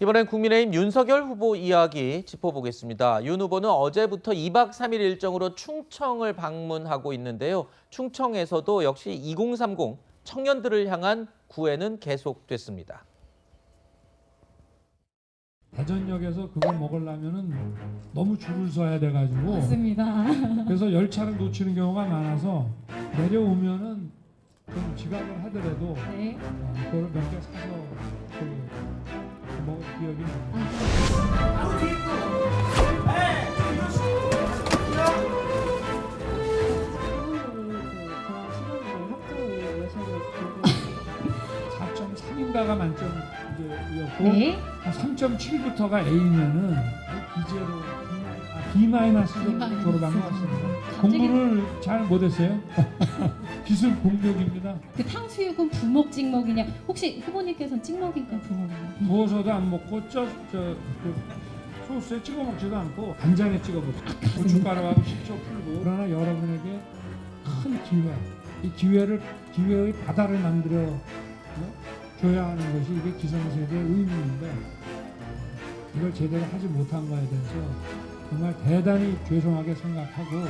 이번엔 국민의힘 윤석열 후보 이야기 짚어보겠습니다. 윤 후보는 어제부터 2박 3일 일정으로 충청을 방문하고 있는데요. 충청에서도 역시 2030 청년들을 향한 구애는 계속됐습니다. 대전역에서 그거 먹으려면은 너무 줄을 서야 돼가지고 맞습니다. 그래서 열차를 놓치는 경우가 많아서 내려오면은 좀 지각을 하더라도 네. 그걸 몇 개 사서 먹을 기억이 납니다. 4.3인가가 만점이었고 네. 3.7부터가 A면은 기재로 B-로 졸업한 것 같습니다. 공부를 잘 못했어요. 기술 공격입니다. 그 탕수육은 부먹 찍먹이냐? 혹시 후보님께서는 찍먹인가 부먹인가? 구워서도 안 먹고 그 소스에 찍어 먹지도 않고 간장에 찍어 먹고 고춧가루하고 식초 풀고. 그러나 여러분에게 큰 기회, 이 기회의 바다를 만들어 줘야 하는 것이 이게 기성세대의 의무인데 이걸 제대로 하지 못한 거에 대해서 정말 대단히 죄송하게 생각하고.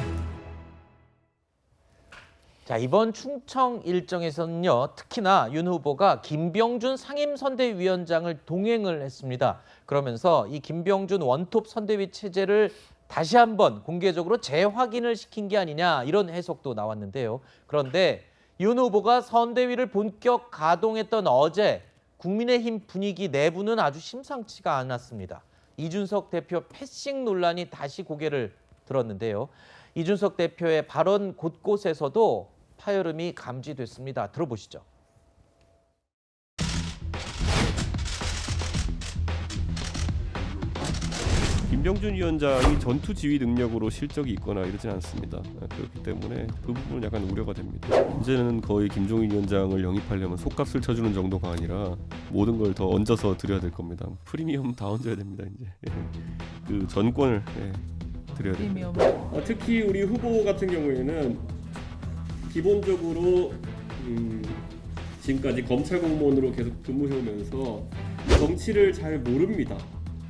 자, 이번 충청 일정에서는요, 특히나 윤 후보가 김병준 상임선대위원장을 동행을 했습니다. 그러면서 이 김병준 원톱 선대위 체제를 다시 한번 공개적으로 재확인을 시킨 게 아니냐, 이런 해석도 나왔는데요. 그런데 윤 후보가 선대위를 본격 가동했던 어제 국민의힘 분위기 내부는 아주 심상치가 않았습니다. 이준석 대표 패싱 논란이 다시 고개를 들었는데요. 이준석 대표의 발언 곳곳에서도 파열음이 감지됐습니다. 들어보시죠. 김병준 위원장이 전투 지휘 능력으로 실적이 있거나 이러진 않습니다. 그렇기 때문에 그 부분은 약간 우려가 됩니다. 이제는 거의 김종인 위원장을 영입하려면 속값을 쳐주는 정도가 아니라 모든 걸 더 얹어서 드려야 될 겁니다. 프리미엄 다 얹어야 됩니다. 이제 그 전권을 드려야 됩니다. 특히 우리 후보 같은 경우에는 기본적으로 지금까지 검찰 공무원으로 계속 근무해오면서 정치를 잘 모릅니다.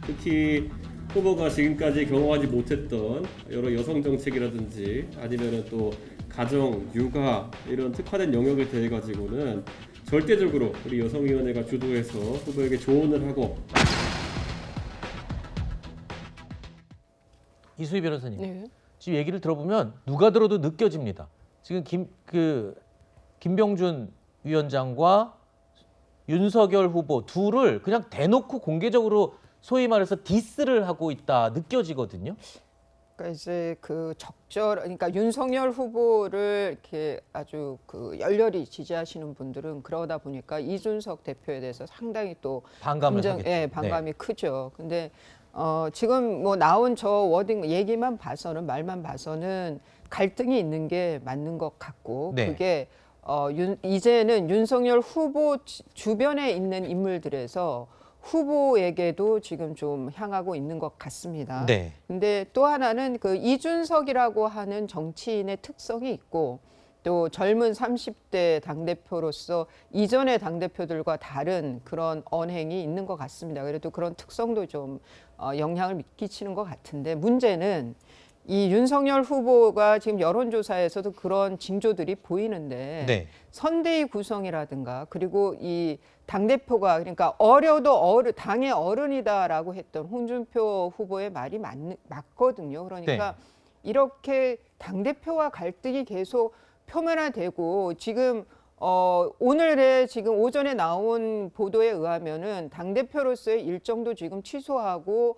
특히 후보가 지금까지 경험하지 못했던 여러 여성 정책이라든지 아니면은 또 가정, 육아 이런 특화된 영역을 대해 가지고는 절대적으로 우리 여성위원회가 주도해서 후보에게 조언을 하고. 이수희 변호사님, 네. 지금 얘기를 들어보면 누가 들어도 느껴집니다. 지금 김병준 위원장과 윤석열 후보 둘을 그냥 대놓고 공개적으로 소위 말해서 디스를 하고 있다 느껴지거든요. 그러니까 이제 그러니까 윤석열 후보를 이렇게 아주 열렬히 지지하시는 분들은 그러다 보니까 이준석 대표에 대해서 상당히 또 반감을 하겠죠. 반감이 크죠. 근데 지금 뭐 나온 저 워딩 얘기만 봐서는 말만 봐서는 갈등이 있는 게 맞는 것 같고 네. 그게 이제는 윤석열 후보 주변에 있는 인물들에서 후보에게도 지금 좀 향하고 있는 것 같습니다. 네. 근데 또 하나는 그 이준석이라고 하는 정치인의 특성이 있고 또 젊은 30대 당대표로서 이전의 당대표들과 다른 그런 언행이 있는 것 같습니다. 그래도 그런 특성도 좀 영향을 미치는 것 같은데 문제는 이 윤석열 후보가 지금 여론조사에서도 그런 징조들이 보이는데 네. 선대위 구성이라든가 그리고 이 당대표가 그러니까 어려도 당의 어른이다라고 했던 홍준표 후보의 말이 맞거든요. 그러니까 이렇게 당대표와 갈등이 계속 표면화되고 지금 오늘의 지금 오전에 나온 보도에 의하면은 당대표로서의 일정도 지금 취소하고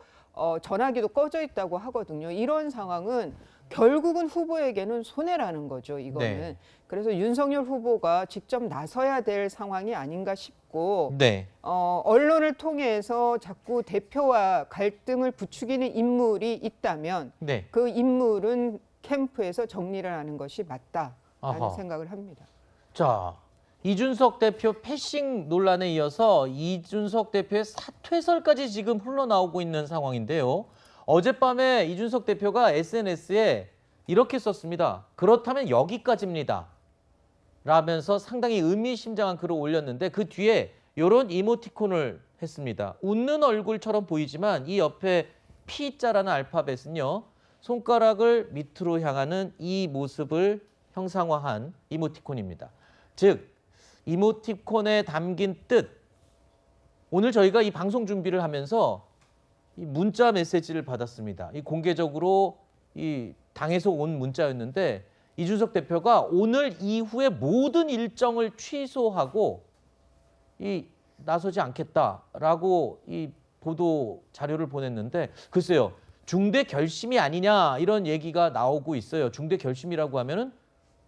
전화기도 꺼져 있다고 하거든요. 이런 상황은 결국은 후보에게는 손해라는 거죠, 이거는. 네. 그래서 윤석열 후보가 직접 나서야 될 상황이 아닌가 싶고 네. 언론을 통해서 자꾸 대표와 갈등을 부추기는 인물이 있다면 네. 그 인물은 캠프에서 정리를 하는 것이 맞다라는 아하. 생각을 합니다. 자, 이준석 대표 패싱 논란에 이어서 이준석 대표의 사퇴설까지 지금 흘러나오고 있는 상황인데요. 어젯밤에 이준석 대표가 SNS에 이렇게 썼습니다. 그렇다면 여기까지입니다. 라면서 상당히 의미심장한 글을 올렸는데 그 뒤에 이런 이모티콘을 했습니다. 웃는 얼굴처럼 보이지만 이 옆에 P자라는 알파벳은요. 손가락을 밑으로 향하는 이 모습을 형상화한 이모티콘입니다. 즉 이모티콘에 담긴 뜻, 오늘 저희가 이 방송 준비를 하면서 이 문자 메시지를 받았습니다. 이 공개적으로 이 당에서 온 문자였는데 이준석 대표가 오늘 이후에 모든 일정을 취소하고 이 나서지 않겠다라고 이 보도 자료를 보냈는데 글쎄요. 중대 결심이 아니냐 이런 얘기가 나오고 있어요. 중대 결심이라고 하면은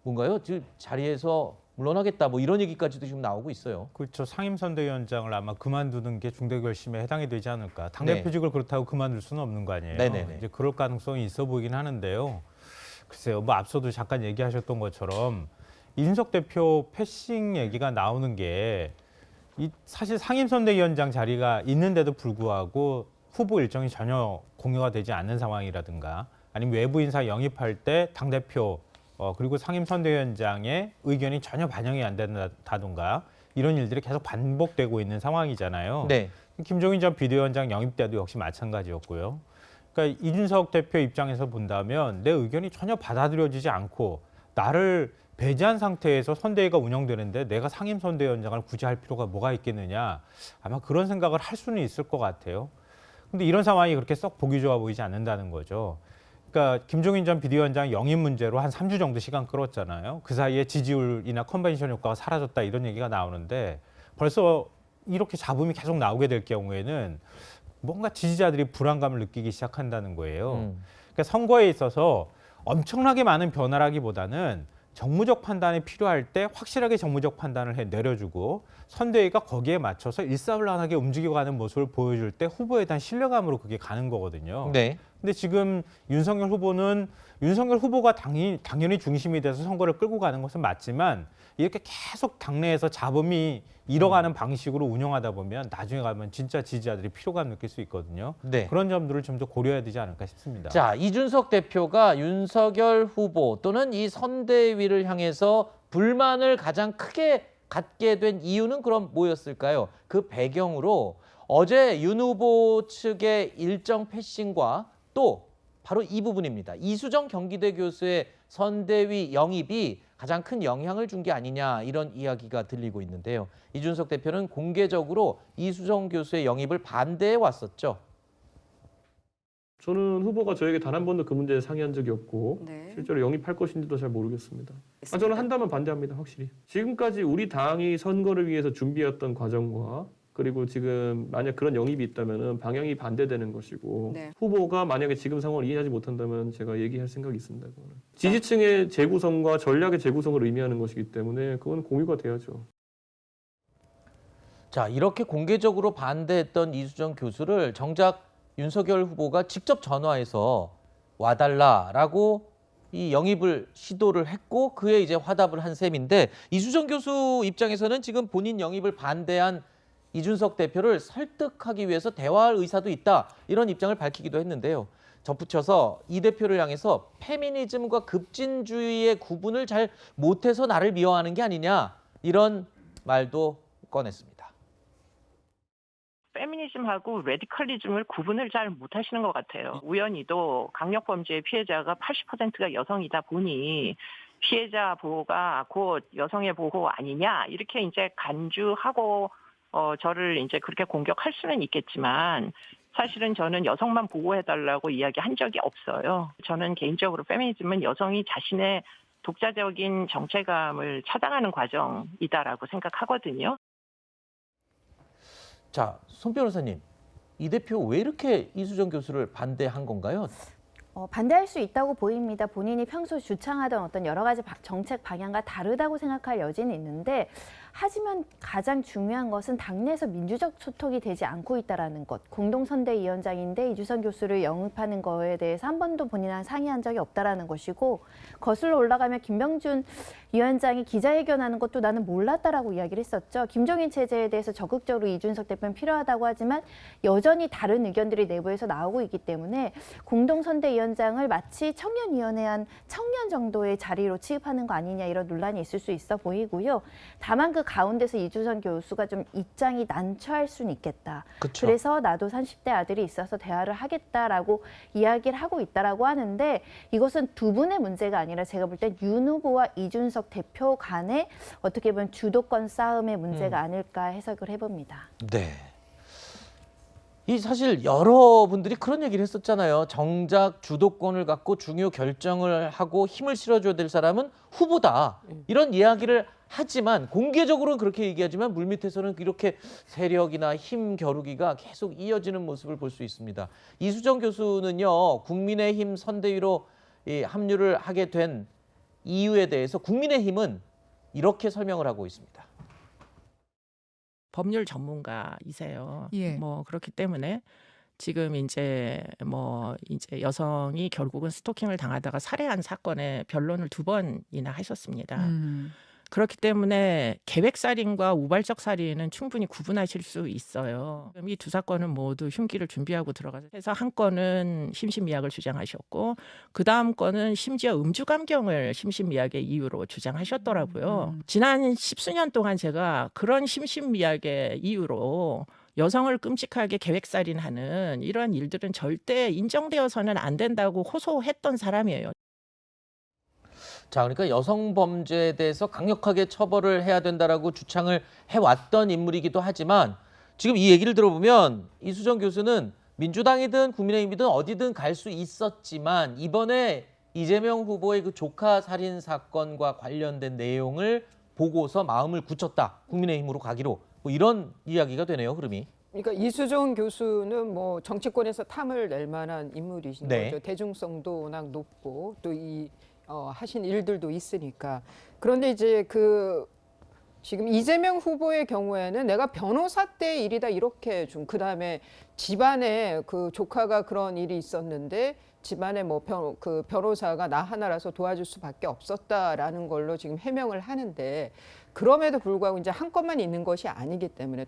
뭔가요? 지금 자리에서 물러나겠다 뭐 이런 얘기까지도 지금 나오고 있어요. 그렇죠. 상임선대위원장을 아마 그만두는 게 중대 결심에 해당이 되지 않을까. 당대표직을 그렇다고 그만둘 수는 없는 거 아니에요. 네네네. 이제 그럴 가능성이 있어 보이긴 하는데요. 글쎄요. 뭐 앞서도 잠깐 얘기하셨던 것처럼 이준석 대표 패싱 얘기가 나오는 게 사실 상임선대위원장 자리가 있는데도 불구하고 후보 일정이 전혀 공유가 되지 않는 상황이라든가 아니면 외부 인사 영입할 때 당대표 그리고 상임선대위원장의 의견이 전혀 반영이 안 된다든가 이런 일들이 계속 반복되고 있는 상황이잖아요. 네. 김종인 전 비대위원장 영입 때도 역시 마찬가지였고요. 그러니까 이준석 대표 입장에서 본다면 내 의견이 전혀 받아들여지지 않고 나를 배제한 상태에서 선대위가 운영되는데 내가 상임선대위원장을 굳이 할 필요가 뭐가 있겠느냐. 아마 그런 생각을 할 수는 있을 것 같아요. 근데 이런 상황이 그렇게 썩 보기 좋아 보이지 않는다는 거죠. 그러니까 김종인 전 비대위원장 영입 문제로 한 3주 정도 시간 끌었잖아요. 그 사이에 지지율이나 컨벤션 효과가 사라졌다 이런 얘기가 나오는데 벌써 이렇게 잡음이 계속 나오게 될 경우에는 뭔가 지지자들이 불안감을 느끼기 시작한다는 거예요. 그러니까 선거에 있어서 엄청나게 많은 변화라기보다는 정무적 판단이 필요할 때 확실하게 정무적 판단을 내려주고 선대위가 거기에 맞춰서 일사불란하게 움직여가는 모습을 보여줄 때 후보에 대한 신뢰감으로 그게 가는 거거든요. 네. 근데 지금 윤석열 후보가 당연히 중심이 돼서 선거를 끌고 가는 것은 맞지만 이렇게 계속 당내에서 잡음이 잃어가는 방식으로 운영하다 보면 나중에 가면 진짜 지지자들이 피로감 느낄 수 있거든요. 네. 그런 점들을 좀 더 고려해야 되지 않을까 싶습니다. 자, 이준석 대표가 윤석열 후보 또는 이 선대위를 향해서 불만을 가장 크게 갖게 된 이유는 그럼 뭐였을까요? 그 배경으로 어제 윤 후보 측의 일정 패싱과 또 바로 이 부분입니다. 이수정 경기대 교수의 선대위 영입이 가장 큰 영향을 준 게 아니냐 이런 이야기가 들리고 있는데요. 이준석 대표는 공개적으로 이수정 교수의 영입을 반대해 왔었죠. 저는 후보가 저에게 단 한 번도 그 문제에 상의한 적이 없고 네. 실제로 영입할 것인지도 잘 모르겠습니다. 저는 한다면 반대합니다. 확실히. 지금까지 우리 당이 선거를 위해서 준비했던 과정과 그리고 지금 만약 그런 영입이 있다면 방향이 반대되는 것이고 네. 후보가 만약에 지금 상황을 이해하지 못한다면 제가 얘기할 생각이 있습니다. 그거는. 지지층의 재구성과 전략의 재구성을 의미하는 것이기 때문에 그건 공유가 돼야죠. 자, 이렇게 공개적으로 반대했던 이수정 교수를 정작 윤석열 후보가 직접 전화해서 와달라라고 이 영입을 시도를 했고 그에 이제 화답을 한 셈인데 이수정 교수 입장에서는 지금 본인 영입을 반대한 이준석 대표를 설득하기 위해서 대화할 의사도 있다 이런 입장을 밝히기도 했는데요. 덧붙여서 이 대표를 향해서 페미니즘과 급진주의의 구분을 잘 못해서 나를 미워하는 게 아니냐 이런 말도 꺼냈습니다. 페미니즘하고 레디컬리즘을 구분을 잘 못하시는 것 같아요. 우연히도 강력범죄의 피해자가 80%가 여성이다 보니 피해자 보호가 곧 여성의 보호 아니냐 이렇게 이제 간주하고 저를 이제 그렇게 공격할 수는 있겠지만 사실은 저는 여성만 보호해달라고 이야기한 적이 없어요. 저는 개인적으로 페미니즘은 여성이 자신의 독자적인 정체감을 찾아가는 과정이다라고 생각하거든요. 자, 손 변호사님, 이 대표 왜 이렇게 이수정 교수를 반대한 건가요? 반대할 수 있다고 보입니다. 본인이 평소 주창하던 어떤 여러 가지 정책 방향과 다르다고 생각할 여지는 있는데 하지만 가장 중요한 것은 당내에서 민주적 소통이 되지 않고 있다는 것. 공동선대위원장인데 이주선 교수를 영입하는 거에 대해서 한 번도 본인과 상의한 적이 없다는 것이고 거슬러 올라가면 김병준 위원장이 기자회견하는 것도 나는 몰랐다라고 이야기를 했었죠. 김종인 체제에 대해서 적극적으로 이준석 대표는 필요하다고 하지만 여전히 다른 의견들이 내부에서 나오고 있기 때문에 공동선대위원장 위원장을 마치 청년위원회 한 청년 정도의 자리로 취급하는 거 아니냐 이런 논란이 있을 수 있어 보이고요. 다만 그 가운데서 이주선 교수가 좀 입장이 난처할 수는 있겠다. 그쵸. 그래서 나도 30대 아들이 있어서 대화를 하겠다라고 이야기를 하고 있다라고 하는데 이것은 두 분의 문제가 아니라 제가 볼 땐 윤 후보와 이준석 대표 간의 어떻게 보면 주도권 싸움의 문제가 아닐까 해석을 해봅니다. 네. 이 사실 여러분들이 그런 얘기를 했었잖아요. 정작 주도권을 갖고 중요 결정을 하고 힘을 실어줘야 될 사람은 후보다. 이런 이야기를 하지만 공개적으로는 그렇게 얘기하지만 물밑에서는 이렇게 세력이나 힘 겨루기가 계속 이어지는 모습을 볼 수 있습니다. 이수정 교수는요. 국민의힘 선대위로 합류를 하게 된 이유에 대해서 국민의힘은 이렇게 설명을 하고 있습니다. 법률 전문가이세요. 예. 뭐 그렇기 때문에 지금 이제 여성이 결국은 스토킹을 당하다가 살해한 사건의 변론을 2번이나 하셨습니다. 그렇기 때문에 계획살인과 우발적 살인은 충분히 구분하실 수 있어요. 이 두 사건은 모두 흉기를 준비하고 들어가서 해서 한 건은 심신미약을 주장하셨고 그 다음 건은 심지어 음주감경을 심신미약의 이유로 주장하셨더라고요. 지난 10수년 동안 제가 그런 심신미약의 이유로 여성을 끔찍하게 계획살인하는 이런 일들은 절대 인정되어서는 안 된다고 호소했던 사람이에요. 자, 그러니까 여성 범죄에 대해서 강력하게 처벌을 해야 된다라고 주창을 해왔던 인물이기도 하지만 지금 이 얘기를 들어보면 이수정 교수는 민주당이든 국민의힘이든 어디든 갈 수 있었지만 이번에 이재명 후보의 그 조카 살인 사건과 관련된 내용을 보고서 마음을 굳혔다. 국민의힘으로 가기로. 뭐 이런 이야기가 되네요, 흐름이. 그러니까 이수정 교수는 뭐 정치권에서 탐을 낼 만한 인물이신 네. 거죠. 대중성도 워낙 높고 또 하신 일들도 있으니까. 그런데 이제 지금 이재명 후보의 경우에는 내가 변호사 때 일이다 이렇게 그다음에 집안에 그 조카가 그런 일이 있었는데 집안에 뭐 변호사가 나 하나라서 도와줄 수밖에 없었다라는 걸로 지금 해명을 하는데 그럼에도 불구하고 이제 한 건만 있는 것이 아니기 때문에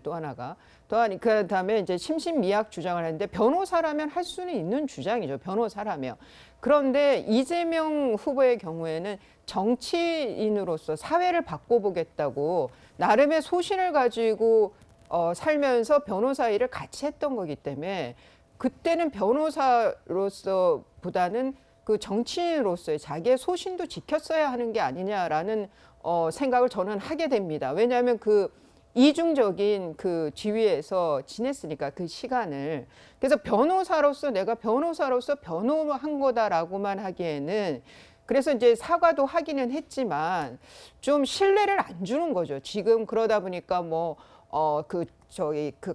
그다음에 이제 심신미약 주장을 하는데 변호사라면 할 수는 있는 주장이죠. 변호사라면. 그런데 이재명 후보의 경우에는 정치인으로서 사회를 바꿔보겠다고 나름의 소신을 가지고 살면서 변호사 일을 같이 했던 거기 때문에 그때는 변호사로서보다는 그 정치인으로서의 자기의 소신도 지켰어야 하는 게 아니냐라는 생각을 저는 하게 됩니다. 왜냐하면 그 이중적인 그 지위에서 지냈으니까 그 시간을. 그래서 내가 변호사로서 변호한 거다라고만 하기에는 그래서 이제 사과도 하기는 했지만 좀 신뢰를 안 주는 거죠. 지금 그러다 보니까 그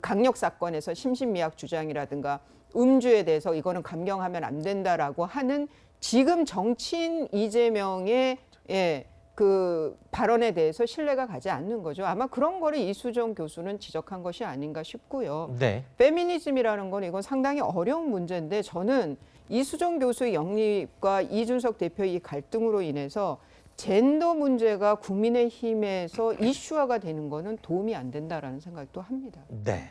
강력 사건에서 심신미약 주장이라든가 음주에 대해서 이거는 감경하면 안 된다라고 하는 지금 정치인 이재명의 그 발언에 대해서 신뢰가 가지 않는 거죠. 아마 그런 거를 이수정 교수는 지적한 것이 아닌가 싶고요. 네. 페미니즘이라는 건 이건 상당히 어려운 문제인데 저는 이수정 교수의 영입과 이준석 대표의 이 갈등으로 인해서 젠더 문제가 국민의힘에서 이슈화가 되는 거는 도움이 안 된다라는 생각도 합니다. 네.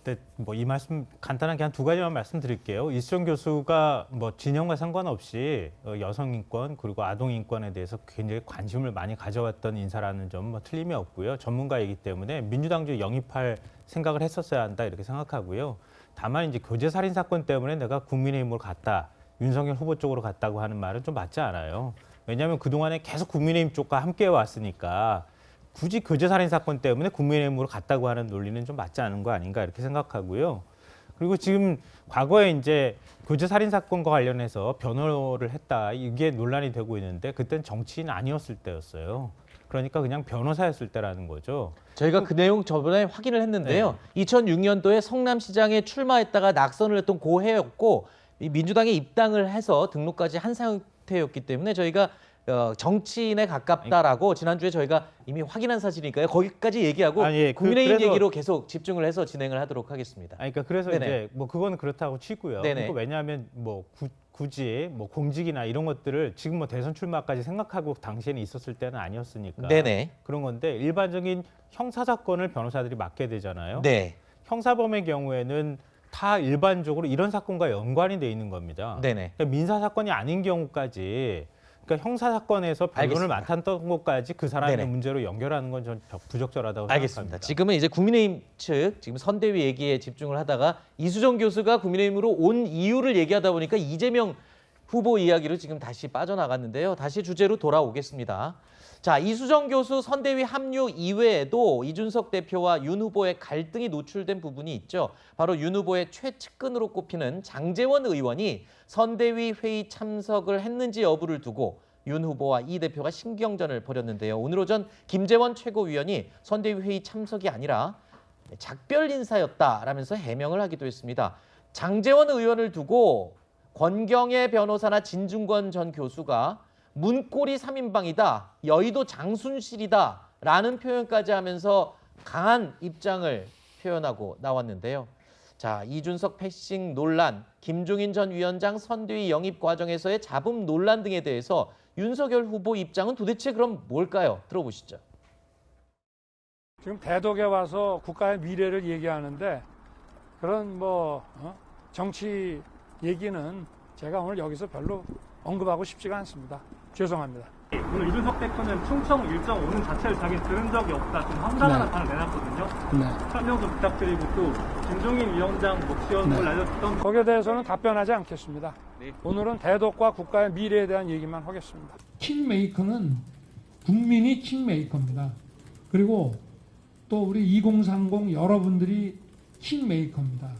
네, 뭐 이 말씀 간단하게 한 2가지만 말씀드릴게요. 이수정 교수가 뭐 진영과 상관없이 여성 인권 그리고 아동 인권에 대해서 굉장히 관심을 많이 가져왔던 인사라는 점 틀림이 없고요. 전문가이기 때문에 민주당주 영입할 생각을 했었어야 한다 이렇게 생각하고요. 다만 이제 교제 살인 사건 때문에 내가 국민의힘으로 갔다, 윤석열 후보 쪽으로 갔다고 하는 말은 좀 맞지 않아요. 왜냐하면 그동안에 계속 국민의힘 쪽과 함께 왔으니까 굳이 교제살인 사건 때문에 국민의힘으로 갔다고 하는 논리는 좀 맞지 않은 거 아닌가 이렇게 생각하고요. 그리고 지금 과거에 이제 교제살인 사건과 관련해서 변호를 했다 이게 논란이 되고 있는데 그때는 정치인 아니었을 때였어요. 그러니까 그냥 변호사였을 때라는 거죠. 저희가 그 내용 저번에 확인을 했는데요. 네. 2006년도에 성남시장에 출마했다가 낙선을 했던 고해였고 민주당에 입당을 해서 등록까지 한 상태였기 때문에 저희가 정치인에 가깝다라고 지난주에 저희가 이미 확인한 사실이니까요. 거기까지 얘기하고 국민의힘 그래서, 얘기로 계속 집중을 해서 진행을 하도록 하겠습니다. 그러니까 그래서 네네. 이제 뭐 그거는 그렇다고 치고요. 그러니까 왜냐하면 뭐 굳이 뭐 공직이나 이런 것들을 지금 뭐 대선 출마까지 생각하고 당시에는 있었을 때는 아니었으니까 네네. 그런 건데 일반적인 형사 사건을 변호사들이 맡게 되잖아요. 네. 형사범의 경우에는 다 일반적으로 이런 사건과 연관이 돼 있는 겁니다. 네네. 그러니까 민사 사건이 아닌 경우까지, 그러니까 형사 사건에서 변론을 알겠습니다. 맡았던 것까지 그 사람의 네네. 문제로 연결하는 건 전 부적절하다고 알겠습니다. 생각합니다. 지금은 이제 국민의힘 측 지금 선대위 얘기에 집중을 하다가 이수정 교수가 국민의힘으로 온 이유를 얘기하다 보니까 이재명 후보 이야기로 지금 다시 빠져나갔는데요. 다시 주제로 돌아오겠습니다. 자, 이수정 교수 선대위 합류 이외에도 이준석 대표와 윤 후보의 갈등이 노출된 부분이 있죠. 바로 윤 후보의 최측근으로 꼽히는 장제원 의원이 선대위 회의 참석을 했는지 여부를 두고 윤 후보와 이 대표가 신경전을 벌였는데요. 오늘 오전 김재원 최고위원이 선대위 회의 참석이 아니라 작별 인사였다라면서 해명을 하기도 했습니다. 장제원 의원을 두고 권경애 변호사나 진중권 전 교수가 문고리 3인방이다, 여의도 장순실이다 라는 표현까지 하면서 강한 입장을 표현하고 나왔는데요. 자, 이준석 패싱 논란, 김종인 전 위원장 선대위 영입 과정에서의 잡음 논란 등에 대해서 윤석열 후보 입장은 도대체 그럼 뭘까요? 들어보시죠. 지금 대독에 와서 국가의 미래를 얘기하는데 그런 정치 얘기는 제가 오늘 여기서 별로 언급하고 싶지가 않습니다. 죄송합니다. 오늘 이준석 대표는 충청 일정 오는 자체를 자기는 들은 적이 없다. 좀 황당한 네. 답변을 내놨거든요. 네. 설명 좀 부탁드리고 또 김종인 위원장 목시원을 알려줬던 거기에 대해서는 답변하지 않겠습니다. 네. 오늘은 대독과 국가의 미래에 대한 얘기만 하겠습니다. 킹메이커는 국민이 킹메이커입니다. 그리고 또 우리 2030 여러분들이 킹메이커입니다.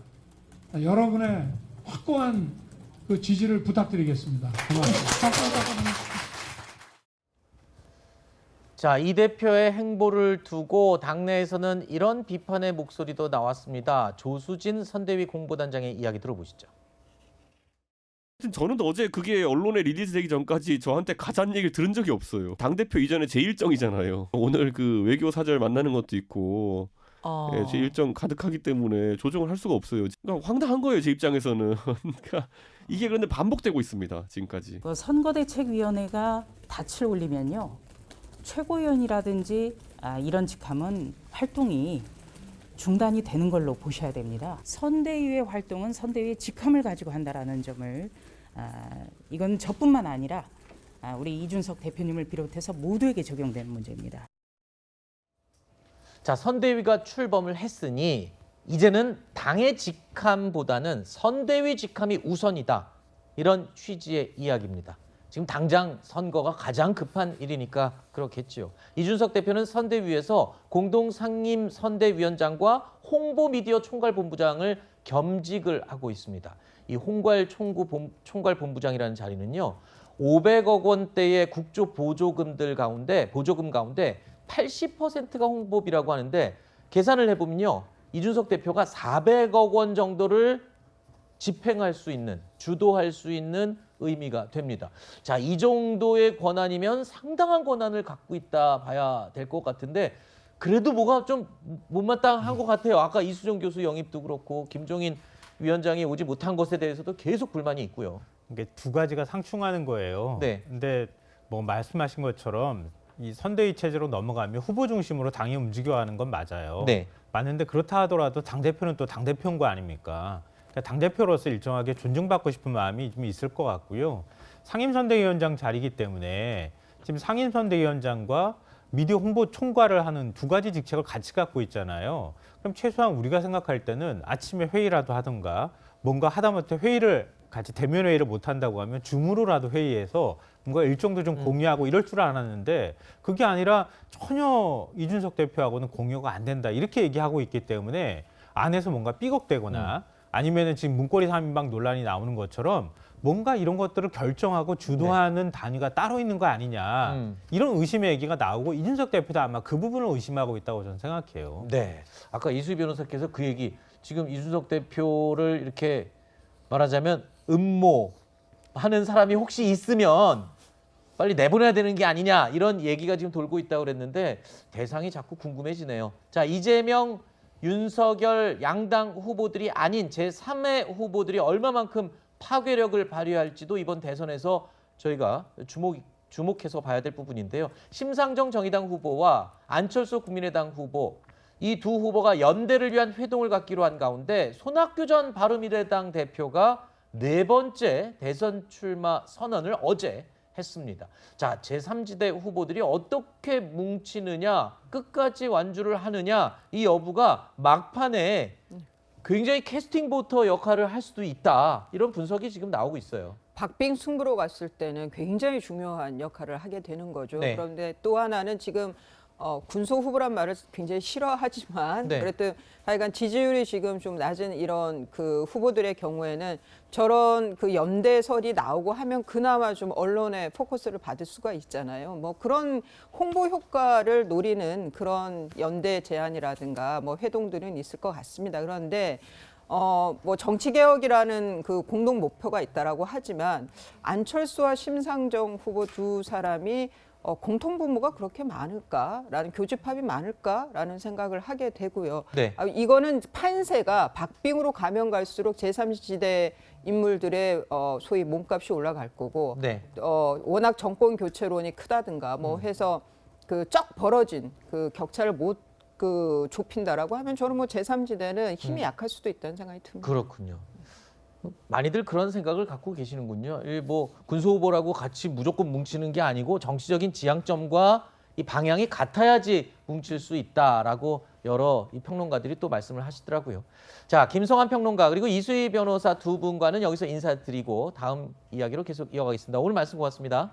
여러분의 확고한 그 지지를 부탁드리겠습니다. 고맙습니다. 자, 이 대표의 행보를 두고 당내에서는 이런 비판의 목소리도 나왔습니다. 조수진 선대위 공보단장의 이야기 들어보시죠. 저는 어제 그게 언론에 리리즈되기 전까지 저한테 가짜는 얘기를 들은 적이 없어요. 당대표 이전에 제 일정이잖아요. 오늘 그 외교사절 만나는 것도 있고 예, 제 일정 가득하기 때문에 조정을 할 수가 없어요. 그러니까 황당한 거예요, 제 입장에서는. 그러니까 이게 그런데 반복되고 있습니다, 지금까지. 선거대책위원회가 닻을 올리면요, 최고위원이라든지 이런 직함은 활동이 중단이 되는 걸로 보셔야 됩니다. 선대위의 활동은 선대위의 직함을 가지고 한다라는 점을 이건 저뿐만 아니라 우리 이준석 대표님을 비롯해서 모두에게 적용되는 문제입니다. 자, 선대위가 출범을 했으니 이제는 당의 직함보다는 선대위 직함이 우선이다. 이런 취지의 이야기입니다. 지금 당장 선거가 가장 급한 일이니까 그렇겠지요. 이준석 대표는 선대위에서 공동상임 선대위원장과 홍보미디어 총괄본부장을 겸직을 하고 있습니다. 이 총괄본부장이라는 자리는요, 500억 원대의 국조 보조금 가운데 80%가 홍보비라고 하는데 계산을 해보면요, 이준석 대표가 400억 원 정도를 집행할 수 있는, 주도할 수 있는 의미가 됩니다. 자, 이 정도의 권한이면 상당한 권한을 갖고 있다 봐야 될 것 같은데 그래도 뭐가 좀 못마땅한 것 같아요. 아까 이수정 교수 영입도 그렇고 김종인 위원장이 오지 못한 것에 대해서도 계속 불만이 있고요. 이게 두 가지가 상충하는 거예요. 네. 근데 뭐 말씀하신 것처럼 이 선대위 체제로 넘어가면 후보 중심으로 당이 움직여가는 건 맞아요. 네. 맞는데 그렇다 하더라도 당대표는 또 당대표인 거 아닙니까? 그러니까 당대표로서 일정하게 존중받고 싶은 마음이 좀 있을 것 같고요. 상임선대위원장 자리이기 때문에 지금 상임선대위원장과 미디어 홍보 총괄을 하는 두 가지 직책을 같이 갖고 있잖아요. 그럼 최소한 우리가 생각할 때는 아침에 회의라도 하든가 뭔가 하다못해 회의를 같이 대면 회의를 못 한다고 하면 줌으로라도 회의해서 뭔가 일정도 좀 공유하고 이럴 줄 알았는데 그게 아니라 전혀 이준석 대표하고는 공유가 안 된다 이렇게 얘기하고 있기 때문에 안에서 뭔가 삐걱대거나 아니면은 지금 문고리 3인방 논란이 나오는 것처럼 뭔가 이런 것들을 결정하고 주도하는 단위가 따로 있는 거 아니냐 이런 의심의 얘기가 나오고 이준석 대표도 아마 그 부분을 의심하고 있다고 저는 생각해요. 네, 아까 이수희 변호사께서 그 얘기, 지금 이준석 대표를 이렇게 말하자면 음모하는 사람이 혹시 있으면 빨리 내보내야 되는 게 아니냐 이런 얘기가 지금 돌고 있다고 그랬는데 대상이 자꾸 궁금해지네요. 자, 이재명, 윤석열 양당 후보들이 아닌 제3의 후보들이 얼마만큼 파괴력을 발휘할지도 이번 대선에서 저희가 주목해서 봐야 될 부분인데요. 심상정 정의당 후보와 안철수 국민의당 후보, 이 두 후보가 연대를 위한 회동을 갖기로 한 가운데 손학규 전 바른미래당 대표가 4번째 대선 출마 선언을 어제 했습니다. 자, 제3지대 후보들이 어떻게 뭉치느냐, 끝까지 완주를 하느냐, 이 여부가 막판에 굉장히 캐스팅 보터 역할을 할 수도 있다. 이런 분석이 지금 나오고 있어요. 박빙 승부로 갔을 때는 굉장히 중요한 역할을 하게 되는 거죠. 네. 그런데 또 하나는 지금 군소 후보란 말을 굉장히 싫어하지만 네. 그래도 하여간 지지율이 지금 좀 낮은 이런 그 후보들의 경우에는 저런 그 연대설이 나오고 하면 그나마 좀 언론의 포커스를 받을 수가 있잖아요. 뭐 그런 홍보 효과를 노리는 그런 연대 제안이라든가 뭐 회동들은 있을 것 같습니다. 그런데 뭐 정치개혁이라는 그 공동 목표가 있다라고 하지만 안철수와 심상정 후보 두 사람이 공통분모가 그렇게 많을까라는 교집합이 많을까라는 생각을 하게 되고요. 네. 이거는 판세가 박빙으로 가면 갈수록 제3지대 인물들의 소위 몸값이 올라갈 거고 네. 워낙 정권 교체론이 크다든가 뭐 해서 그 쩍 벌어진 그 격차를 못 좁힌다라고 하면 저는 뭐 제3지대는 힘이 약할 수도 있다는 생각이 듭니다. 그렇군요. 많이들 그런 생각을 갖고 계시는군요. 뭐 군소 후보라고 같이 무조건 뭉치는 게 아니고 정치적인 지향점과 이 방향이 같아야지 뭉칠 수 있다라고 여러 이 평론가들이 또 말씀을 하시더라고요. 자, 김성환 평론가 그리고 이수희 변호사 두 분과는 여기서 인사드리고 다음 이야기로 계속 이어가겠습니다. 오늘 말씀 고맙습니다.